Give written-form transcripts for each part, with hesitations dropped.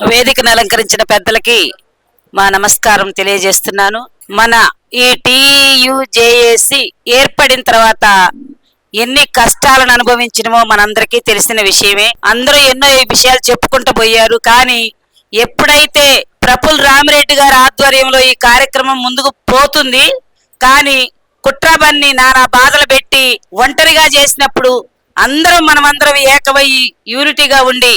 వేదికను అలంకరించిన పెద్దలకి మా నమస్కారం తెలియజేస్తున్నాను. మన ఈ టీయుజేఏసీ ఏర్పడిన తర్వాత ఎన్ని కష్టాలను అనుభవించినమో మనందరికీ తెలిసిన విషయమే. అందరూ ఎన్నో విషయాలు చెప్పుకుంటూ పోయారు. కానీ ఎప్పుడైతే ప్రఫుల్ రామిరెడ్డి గారి ఆధ్వర్యంలో ఈ కార్యక్రమం ముందుకు పోతుంది, కానీ కుట్రబన్ని నానా బాధలు పెట్టి ఒంటరిగా చేసినప్పుడు మనమందరం ఏకమై యూనిటీగా ఉండి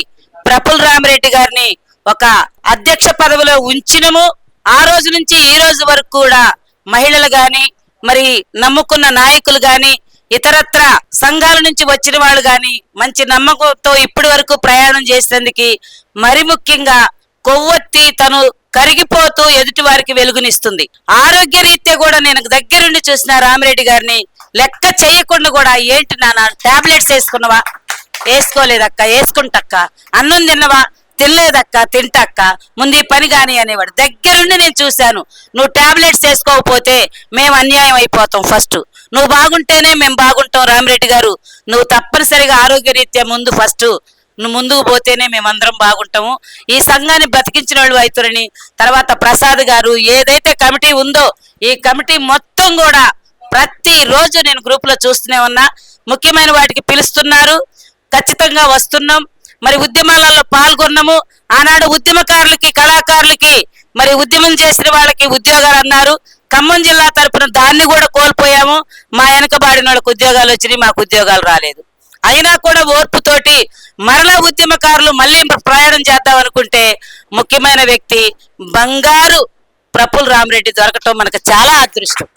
ప్రఫుల్ రామిరెడ్డి గారిని ఒక అధ్యక్ష పదవిలో ఉంచినము. ఆ రోజు నుంచి ఈ రోజు వరకు కూడా మహిళలు గాని, మరి నమ్ముకున్న నాయకులు గాని, ఇతరత్ర సంఘాల నుంచి వచ్చిన వాళ్ళు గాని మంచి నమ్మకంతో ఇప్పటి వరకు ప్రయాణం చేసినందుకు, మరి ముఖ్యంగా కొవ్వొత్తి తను కరిగిపోతూ ఎదుటి వారికి వెలుగునిస్తుంది. ఆరోగ్య రీత్యా కూడా నేను దగ్గరుండి చూసిన రామిరెడ్డి గారిని లెక్క చేయకుండా కూడా, ఏంటి నాన్న టాబ్లెట్స్ వేసుకున్నావా? వేసుకోలేదక్క. వేసుకుంటక్క. అన్నం తిన్నవా? తినలేదక్క. తింటక్క. ముందు ఈ పని కాని అనేవాడు. దగ్గరుండి నేను చూశాను. నువ్వు టాబ్లెట్స్ వేసుకోకపోతే మేము అన్యాయం అయిపోతాం. ఫస్ట్ నువ్వు బాగుంటేనే మేము బాగుంటాం. రామిరెడ్డి గారు, నువ్వు తప్పనిసరిగా ఆరోగ్య రీత్యా నువ్వు ముందుకు పోతేనే మేమందరం బాగుంటాము. ఈ సంఘాన్ని బతికించిన వాళ్ళు అవుతారని, తర్వాత ప్రసాద్ గారు ఏదైతే కమిటీ ఉందో ఈ కమిటీ మొత్తం కూడా ప్రతిరోజు నేను గ్రూప్ లో చూస్తూనే ఉన్నా. ముఖ్యమైన వాటికి పిలుస్తున్నారు, ఖచ్చితంగా వస్తున్నాం. మరి ఉద్యమాలలో పాల్గొన్నాము. ఆనాడు ఉద్యమకారులకి, కళాకారులకి, మరి ఉద్యమం చేసిన వాళ్ళకి ఉద్యోగాలు అన్నారు. ఖమ్మం జిల్లా తరపున దాన్ని కూడా కోల్పోయాము. మా వెనకబాడిన వాళ్ళకి ఉద్యోగాలు వచ్చినాయి, మాకు ఉద్యోగాలు రాలేదు. అయినా కూడా ఓర్పుతోటి మరలా ఉద్యమకారులు మళ్ళీ ప్రయాణం చేద్దాం అనుకుంటే ముఖ్యమైన వ్యక్తి బంగారు ప్రఫుల్ రామిరెడ్డి దొరకటం మనకు చాలా అదృష్టం.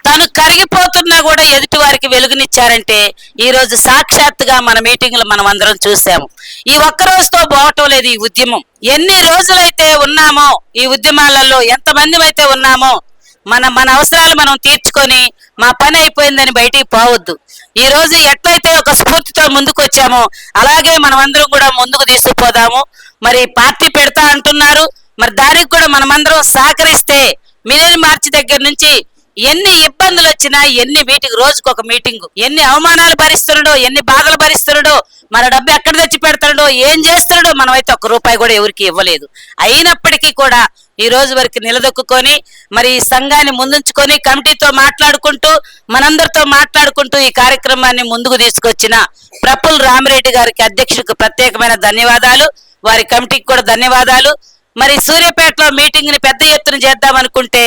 తను కరిగిపోతున్నా కూడా ఎదుటి వారికి వెలుగునిచ్చారంటే ఈ రోజు సాక్షాత్తుగా మన మీటింగ్లు మనం అందరం చూసాము. ఈ ఒక్క రోజుతో పోవటం లేదు ఈ ఉద్యమం. ఎన్ని రోజులైతే ఉన్నామో ఈ ఉద్యమాలలో, ఎంతమంది అయితే ఉన్నామో మన అవసరాలు మనం తీర్చుకొని మా పని అయిపోయిందని బయటికి పోవద్దు. ఈ రోజు ఎట్లయితే ఒక స్ఫూర్తితో ముందుకు వచ్చామో అలాగే మనం అందరం కూడా ముందుకు తీసుకుపోదాము. మరి పార్టీ పెడతా అంటున్నారు, మరి దానికి కూడా మనమందరం సహకరిస్తే మిలియన్ మార్చి దగ్గర నుంచి ఎన్ని ఇబ్బందులు వచ్చినా, ఎన్ని మీటింగ్, రోజుకొక మీటింగ్, ఎన్ని అవమానాలు భరిస్తున్నాడో, ఎన్ని బాధలు భరిస్తున్నాడో, మన డబ్బు ఎక్కడ తెచ్చి పెడతాడో, ఏం చేస్తున్నాడో, మనమైతే ఒక్క రూపాయి కూడా ఎవరికి ఇవ్వలేదు. అయినప్పటికీ కూడా ఈ రోజు వరకు నిలదొక్కుని మరి ఈ సంఘాన్ని ముందుంచుకొని కమిటీతో మాట్లాడుకుంటూ, మనందరితో మాట్లాడుకుంటూ ఈ కార్యక్రమాన్ని ముందుకు తీసుకొచ్చిన ప్రఫుల్ రామిరెడ్డి గారికి, అధ్యక్షుడికి ప్రత్యేకమైన ధన్యవాదాలు. వారి కమిటీకి కూడా ధన్యవాదాలు. మరి సూర్యాపేటలో మీటింగ్ ని పెద్ద ఎత్తున చేద్దామనుకుంటే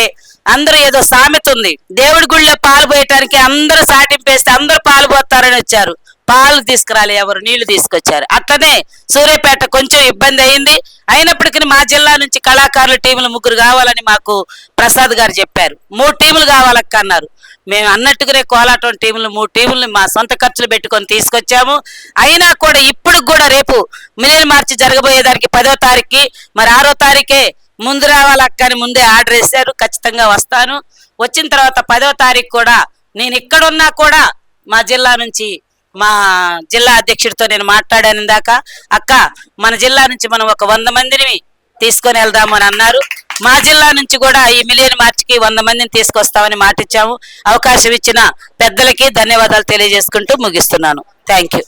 అందరూ ఏదో సామెత ఉంది, దేవుడి గుళ్ళో పాలు పోయటానికి అందరూ సాటింపేస్తే అందరూ పాలు పోతారని వచ్చారు. పాలు తీసుకురాలి, ఎవరు నీళ్లు తీసుకొచ్చారు. అట్లనే సూర్యాపేట కొంచెం ఇబ్బంది అయింది. అయినప్పటికీ మా జిల్లా నుంచి కళాకారుల టీములు 3 కావాలని మాకు ప్రసాద్ గారు చెప్పారు. 3 టీములు కావాలక్క అన్నారు. మేము అన్నట్టుగానే కోలాటం టీములు 3 టీములు మా సొంత ఖర్చులు పెట్టుకొని తీసుకొచ్చాము. అయినా కూడా ఇప్పుడు కూడా రేపు మిలియన్ మార్చి జరగబోయేదానికి 10వ తారీఖుకి, మరి 6వ తారీఖే ముందు రావాలక్క అని ముందే ఆర్డర్ వేశారు. ఖచ్చితంగా వస్తాను. వచ్చిన తర్వాత 10వ తారీఖు కూడా నేను ఇక్కడున్నా కూడా మా జిల్లా నుంచి మా జిల్లా అధ్యక్షుడితో నేను మాట్లాడాను ఇందాక. అక్క, మన జిల్లా నుంచి మనం ఒక 100 మందిని తీసుకొని వెళ్దాము అని అన్నారు. మా జిల్లా నుంచి కూడా ఈ మిలియన్ మార్చికి 100 మందిని తీసుకొస్తామని మాటిచ్చాము. అవకాశం ఇచ్చిన పెద్దలకి ధన్యవాదాలు తెలియజేసుకుంటూ ముగిస్తున్నాను. Thank you.